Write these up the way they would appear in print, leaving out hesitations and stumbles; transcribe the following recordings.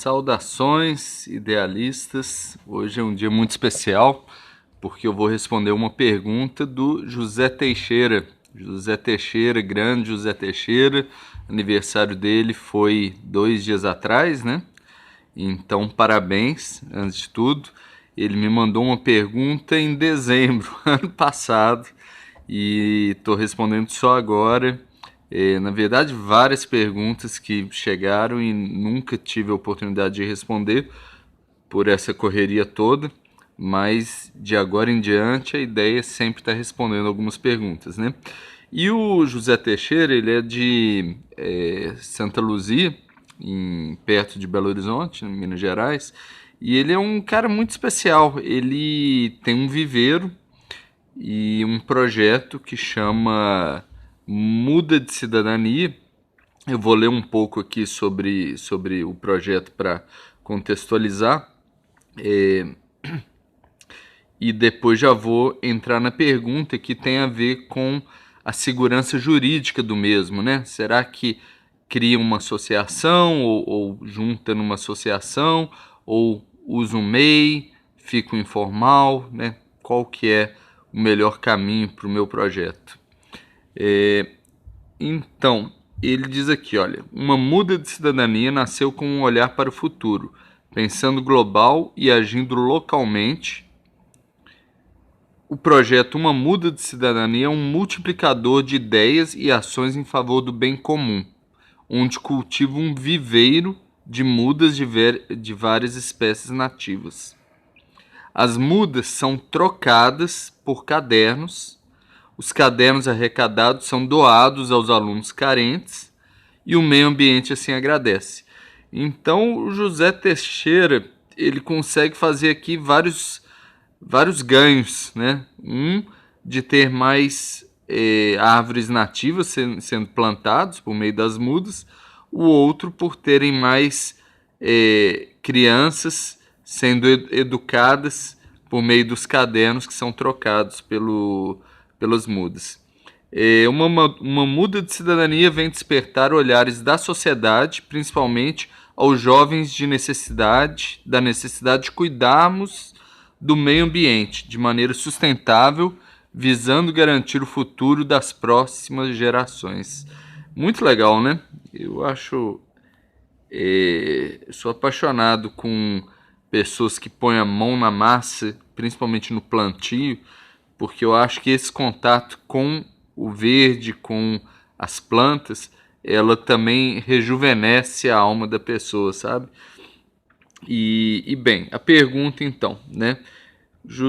Saudações, idealistas. Hoje é um dia muito especial porque eu vou responder uma pergunta do José Teixeira. José Teixeira, grande José Teixeira. Aniversário dele foi 2 dias atrás, né? Então, parabéns, antes de tudo. Ele me mandou uma pergunta em dezembro, ano passado, e estou respondendo só agora. Na verdade, várias perguntas que chegaram e nunca tive a oportunidade de responder por essa correria toda, mas de agora em diante a ideia é sempre estar respondendo algumas perguntas, né? E o José Teixeira, ele é de Santa Luzia, perto de Belo Horizonte, em Minas Gerais, e ele é um cara muito especial. Ele tem um viveiro e um projeto que chama Muda de Cidadania. Eu vou ler um pouco aqui sobre o projeto para contextualizar, e depois já vou entrar na pergunta que tem a ver com a segurança jurídica do mesmo, né? Será que cria uma associação ou junta numa associação ou usa um MEI, fica um informal, né? Qual que é o melhor caminho para o meu projeto? Então, ele diz aqui, olha, uma muda de cidadania nasceu com um olhar para o futuro, pensando global e agindo localmente. O projeto Uma Muda de Cidadania é um multiplicador de ideias e ações em favor do bem comum, onde cultiva um viveiro de mudas de várias espécies nativas. As mudas são trocadas por cadernos. Os cadernos arrecadados são doados aos alunos carentes e o meio ambiente assim agradece. Então, o José Teixeira, ele consegue fazer aqui vários ganhos, né? De ter mais árvores nativas sendo plantados por meio das mudas, o outro por terem mais crianças sendo educadas por meio dos cadernos que são trocados pelas mudas. Uma muda de cidadania vem despertar olhares da sociedade, principalmente aos jovens da necessidade de cuidarmos do meio ambiente de maneira sustentável, visando garantir o futuro das próximas gerações. Muito legal, né? Sou apaixonado com pessoas que põem a mão na massa, principalmente no plantio, porque eu acho que esse contato com o verde, com as plantas, ela também rejuvenesce a alma da pessoa, sabe? E bem, a pergunta então, né?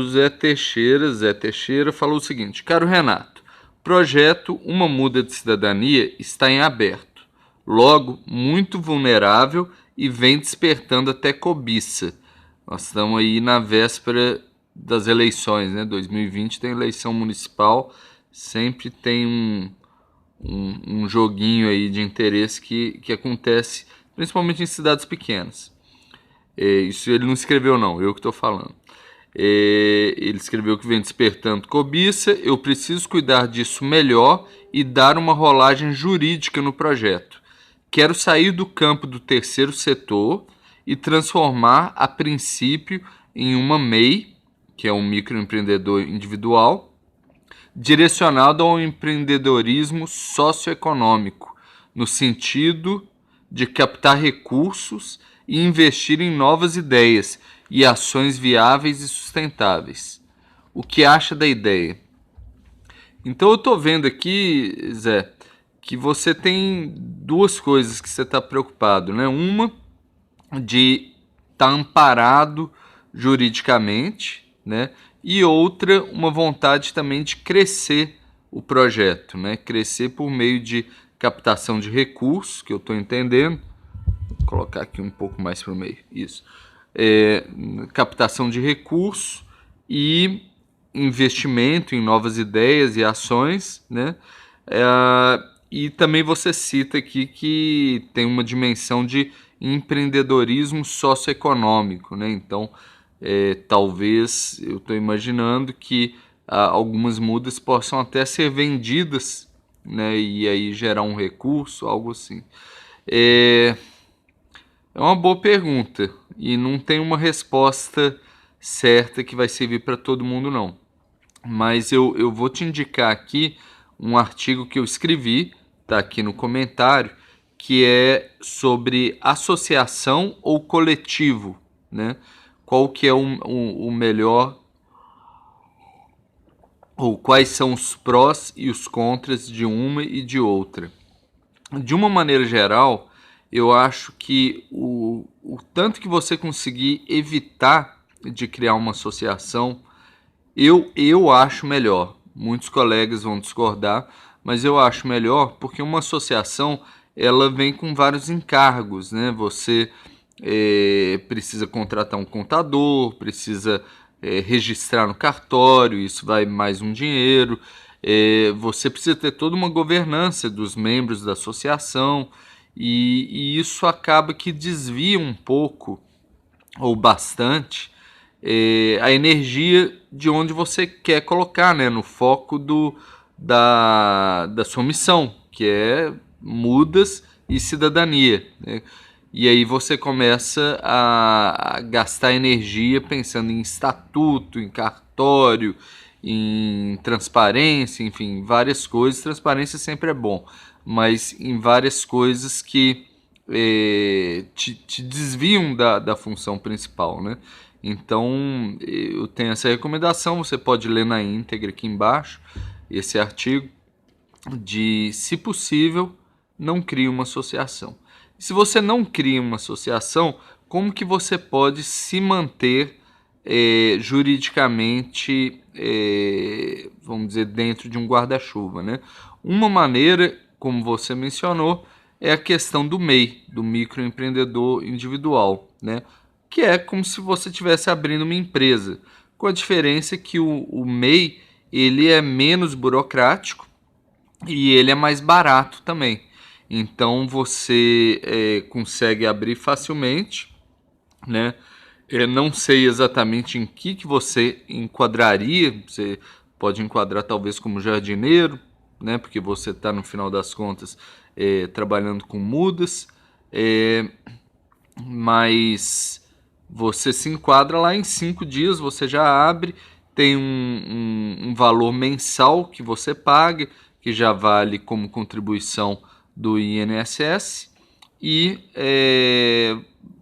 Zé Teixeira falou o seguinte: caro Renato, projeto Uma Muda de Cidadania está em aberto, logo muito vulnerável e vem despertando até cobiça. Nós estamos aí na véspera das eleições, né? 2020 tem eleição municipal, sempre tem um joguinho aí de interesse que acontece principalmente em cidades pequenas. Isso ele não escreveu não, eu que estou falando. Ele escreveu que vem despertando cobiça, eu preciso cuidar disso melhor e dar uma rolagem jurídica no projeto. Quero sair do campo do terceiro setor e transformar a princípio em uma MEI, que é um microempreendedor individual, direcionado ao empreendedorismo socioeconômico, no sentido de captar recursos e investir em novas ideias e ações viáveis e sustentáveis. O que acha da ideia? Então eu estou vendo aqui, Zé, que você tem duas coisas que você está preocupado, né? Uma de estar amparado juridicamente, né? E outra, uma vontade também de crescer o projeto, né? Crescer por meio de captação de recursos, que eu estou entendendo. Vou colocar aqui um pouco mais para o meio, isso. Captação de recursos e investimento em novas ideias e ações, né? E também você cita aqui que tem uma dimensão de empreendedorismo socioeconômico, né? Então, talvez eu estou imaginando que algumas mudas possam até ser vendidas, né? E aí gerar um recurso, algo assim. É uma boa pergunta e não tem uma resposta certa que vai servir para todo mundo, não. Mas eu vou te indicar aqui um artigo que eu escrevi, tá aqui no comentário, que é sobre associação ou coletivo, né? Qual que é o melhor, ou quais são os prós e os contras de uma e de outra. De uma maneira geral, eu acho que o tanto que você conseguir evitar de criar uma associação, eu acho melhor. Muitos colegas vão discordar, mas eu acho melhor porque uma associação ela vem com vários encargos, né? Você precisa contratar um contador, precisa registrar no cartório, isso vai mais um dinheiro. Você precisa ter toda uma governança dos membros da associação e isso acaba que desvia um pouco ou bastante a energia de onde você quer colocar, né, no foco da sua missão, que é mudas e cidadania, né? E aí você começa a gastar energia pensando em estatuto, em cartório, em transparência, enfim, várias coisas. Transparência sempre é bom, mas em várias coisas que te desviam da função principal, né? Então, eu tenho essa recomendação, você pode ler na íntegra aqui embaixo, esse artigo, de, se possível, não crie uma associação. Se você não cria uma associação, como que você pode se manter juridicamente, vamos dizer, dentro de um guarda-chuva, né? Uma maneira, como você mencionou, é a questão do MEI, do microempreendedor individual, né? Que é como se você estivesse abrindo uma empresa, com a diferença que o MEI ele é menos burocrático e ele é mais barato também. Então você consegue abrir facilmente, né? Eu não sei exatamente em que você enquadraria. Você pode enquadrar talvez como jardineiro, né? Porque você está no final das contas trabalhando com mudas, mas você se enquadra lá em 5 dias, você já abre, tem um valor mensal que você paga, que já vale como contribuição do INSS, e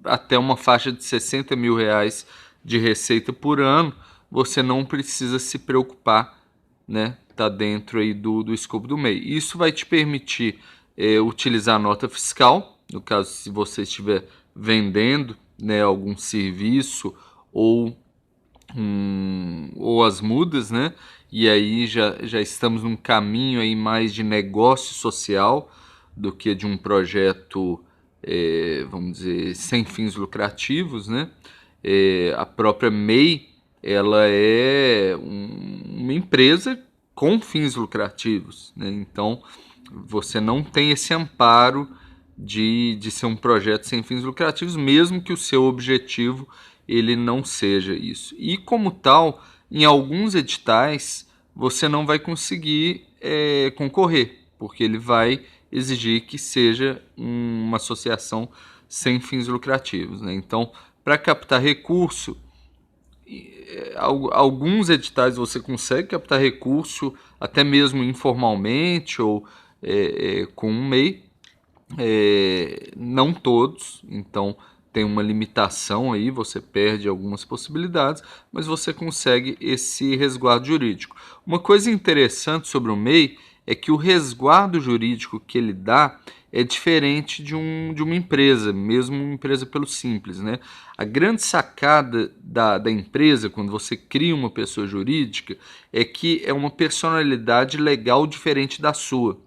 até uma faixa de 60 mil reais de receita por ano, você não precisa se preocupar, né? Tá dentro aí do escopo do MEI. Isso vai te permitir utilizar a nota fiscal, no caso se você estiver vendendo, né, algum serviço ou ou as mudas, né? E aí já estamos num caminho aí mais de negócio social do que de um projeto, vamos dizer, sem fins lucrativos, né? A própria MEI, ela é uma empresa com fins lucrativos, né? Então, você não tem esse amparo de ser um projeto sem fins lucrativos, mesmo que o seu objetivo ele não seja isso. E como tal, em alguns editais você não vai conseguir concorrer, porque ele vai exigir que seja uma associação sem fins lucrativos, né? Então, para captar recurso, alguns editais você consegue captar recurso até mesmo informalmente ou com um MEI, não todos, então tem uma limitação aí, você perde algumas possibilidades, mas você consegue esse resguardo jurídico. Uma coisa interessante sobre o MEI é que o resguardo jurídico que ele dá é diferente de uma empresa, mesmo uma empresa pelo simples, né? A grande sacada da empresa, quando você cria uma pessoa jurídica, é que é uma personalidade legal diferente da sua.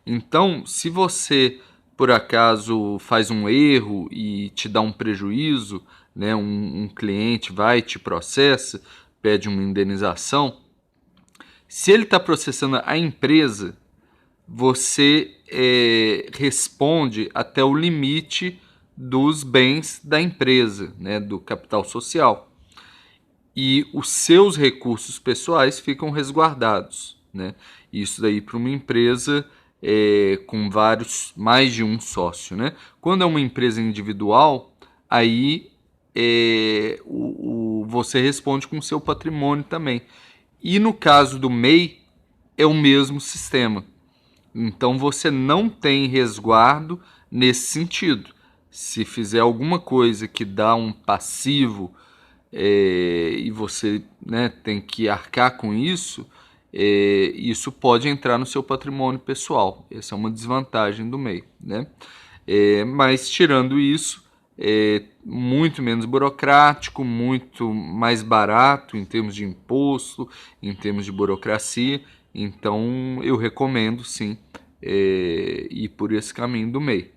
Então, se você por acaso faz um erro e te dá um prejuízo, né, um cliente vai, te processa, pede uma indenização, se ele está processando a empresa, você responde até o limite dos bens da empresa, né, do capital social. E os seus recursos pessoais ficam resguardados, né? Isso daí para uma empresa com mais de um sócio, né? Quando é uma empresa individual, aí você responde com o seu patrimônio também. E no caso do MEI, é o mesmo sistema. Então você não tem resguardo nesse sentido. Se fizer alguma coisa que dá um passivo e você, né, tem que arcar com isso, isso pode entrar no seu patrimônio pessoal. Essa é uma desvantagem do MEI, né? Mas tirando isso, é muito menos burocrático, muito mais barato em termos de imposto, em termos de burocracia. Então eu recomendo sim ir por esse caminho do MEI.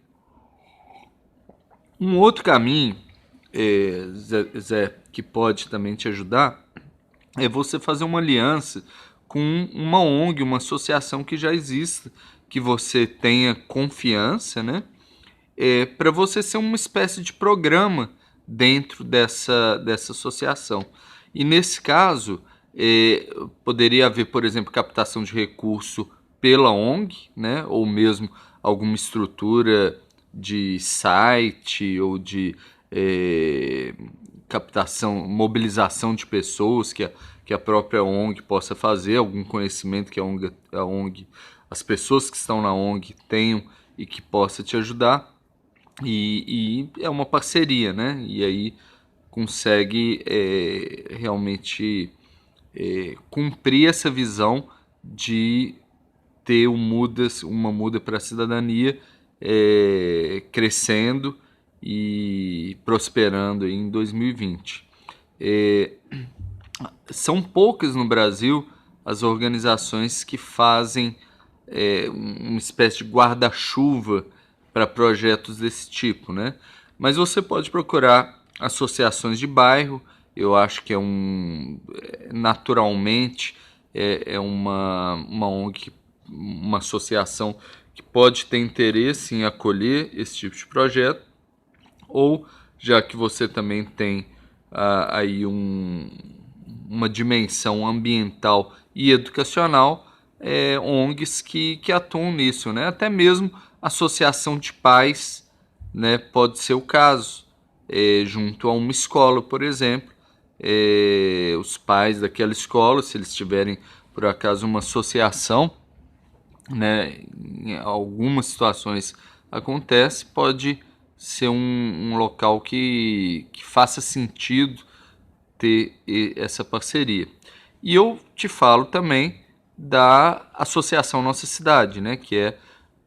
Um outro caminho, Zé, que pode também te ajudar, é você fazer uma aliança com uma ONG, uma associação que já exista, que você tenha confiança, né? Para você ser uma espécie de programa dentro dessa associação. E nesse caso, poderia haver, por exemplo, captação de recurso pela ONG, né? Ou mesmo alguma estrutura de site ou de captação, mobilização de pessoas que a própria ONG possa fazer, algum conhecimento que a ONG, as pessoas que estão na ONG tenham e que possa te ajudar. E é uma parceria, né? E aí consegue realmente cumprir essa visão de ter uma muda para a cidadania crescendo e prosperando em 2020. São poucas no Brasil as organizações que fazem uma espécie de guarda-chuva para projetos desse tipo, né? Mas você pode procurar associações de bairro. Eu acho que naturalmente uma ONG, uma associação que pode ter interesse em acolher esse tipo de projeto, ou já que você também tem aí uma dimensão ambiental e educacional, ONGs que atuam nisso, né? Até mesmo associação de pais, né? Pode ser o caso, junto a uma escola, por exemplo, os pais daquela escola, se eles tiverem por acaso uma associação, né? Em algumas situações acontece, pode ser um local que faça sentido ter essa parceria. E eu te falo também da Associação Nossa Cidade, né, que é,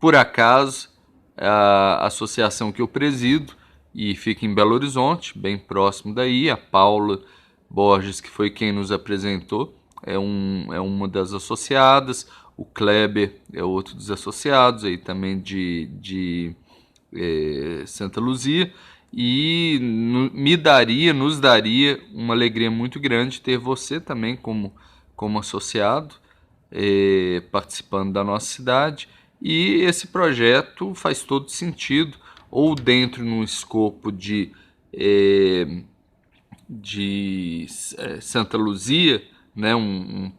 por acaso, a associação que eu presido e fica em Belo Horizonte, bem próximo daí. A Paula Borges, que foi quem nos apresentou, é uma das associadas. O Kleber é outro dos associados, aí também de Santa Luzia. E nos daria uma alegria muito grande ter você também como associado, participando da nossa cidade. E esse projeto faz todo sentido, ou dentro num escopo de Santa Luzia, né,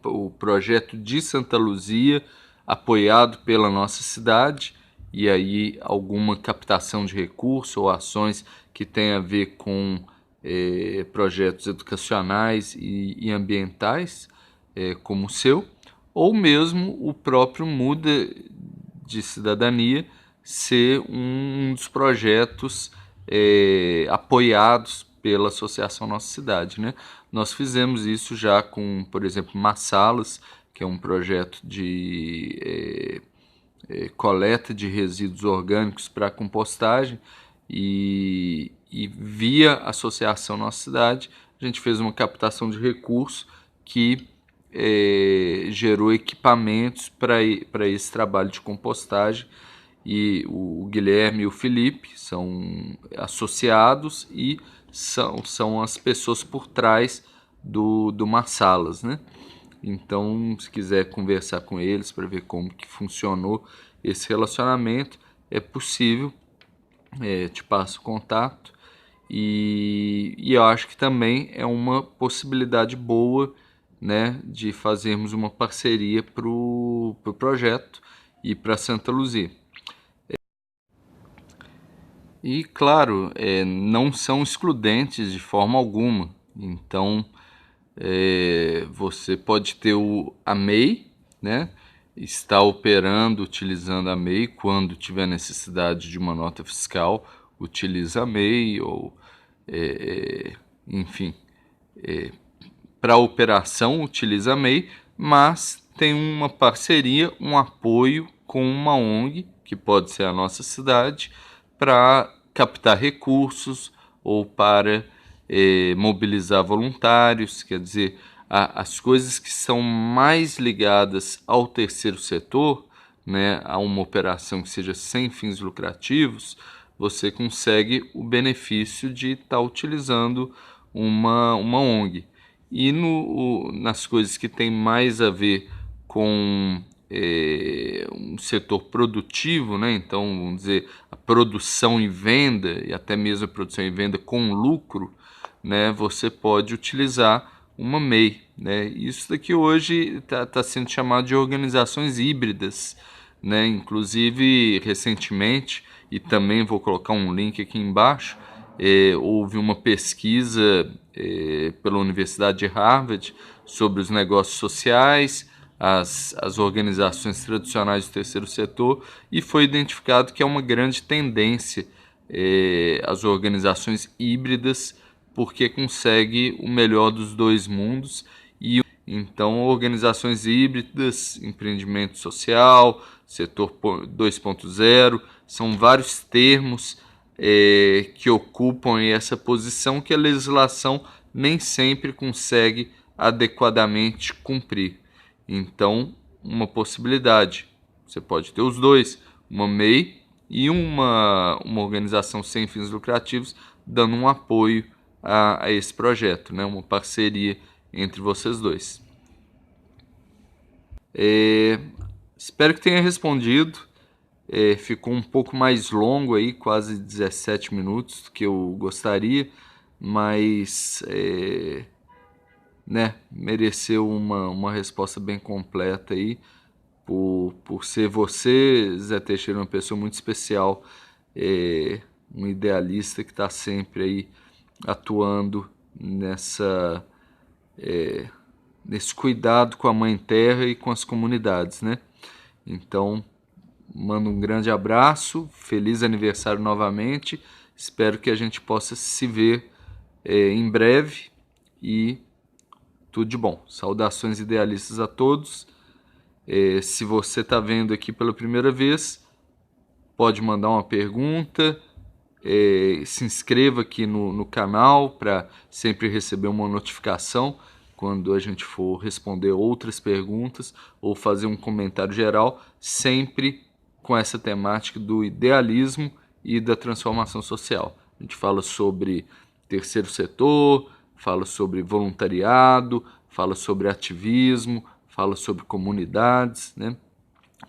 o projeto de Santa Luzia, apoiado pela nossa cidade, e aí alguma captação de recursos ou ações que tenha a ver com projetos educacionais e ambientais, como o seu, ou mesmo o próprio Muda de Cidadania ser um dos projetos apoiados pela Associação Nossa Cidade, né? Nós fizemos isso já com, por exemplo, Massalas, que é um projeto de coleta de resíduos orgânicos para compostagem, e via Associação Nossa Cidade a gente fez uma captação de recursos que gerou equipamentos para esse trabalho de compostagem. E o Guilherme e o Felipe são associados e são as pessoas por trás do Massalas, né? Então, se quiser conversar com eles para ver como que funcionou esse relacionamento, é possível, te passo o contato. E eu acho que também é uma possibilidade boa, né, de fazermos uma parceria para o projeto ir para Santa Luzia. E, claro, não são excludentes de forma alguma. Então, você pode ter a MEI, né? Está operando utilizando a MEI quando tiver necessidade de uma nota fiscal, utiliza a MEI, ou, enfim, para a operação utiliza a MEI, mas tem uma parceria, um apoio com uma ONG, que pode ser a nossa cidade, para captar recursos ou para mobilizar voluntários. Quer dizer, as coisas que são mais ligadas ao terceiro setor, né, a uma operação que seja sem fins lucrativos, você consegue o benefício de estar utilizando uma ONG. E nas coisas que tem mais a ver com um setor produtivo, né? Então, vamos dizer, a produção e venda, e até mesmo a produção e venda com lucro, né? Você pode utilizar uma MEI, né? Isso daqui hoje está sendo chamado de organizações híbridas, né? Inclusive, recentemente, e também vou colocar um link aqui embaixo, houve uma pesquisa pela Universidade de Harvard sobre os negócios sociais, as organizações tradicionais do terceiro setor, e foi identificado que é uma grande tendência as organizações híbridas, porque consegue o melhor dos dois mundos. E então, organizações híbridas, empreendimento social, setor 2.0, são vários termos que ocupam essa posição que a legislação nem sempre consegue adequadamente cumprir. Então, uma possibilidade, você pode ter os dois, uma MEI e uma organização sem fins lucrativos, dando um apoio a esse projeto, né? Uma parceria entre vocês dois. Espero que tenha respondido. Ficou um pouco mais longo aí, quase 17 minutos do que eu gostaria, mas né, mereceu uma resposta bem completa aí, por ser você, Zé Teixeira, uma pessoa muito especial, um idealista que está sempre aí atuando nesse cuidado com a Mãe Terra e com as comunidades, né? Então, mando um grande abraço, feliz aniversário novamente, espero que a gente possa se ver em breve e tudo de bom. Saudações idealistas a todos. Se você está vendo aqui pela primeira vez, pode mandar uma pergunta, se inscreva aqui no canal para sempre receber uma notificação quando a gente for responder outras perguntas ou fazer um comentário geral, sempre com essa temática do idealismo e da transformação social. A gente fala sobre terceiro setor, fala sobre voluntariado, fala sobre ativismo, fala sobre comunidades, né?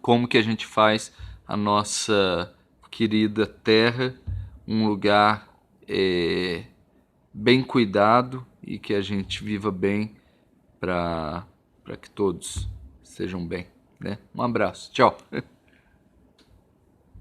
Como que a gente faz a nossa querida terra um lugar bem cuidado e que a gente viva bem para que todos sejam bem, né? Um abraço, tchau!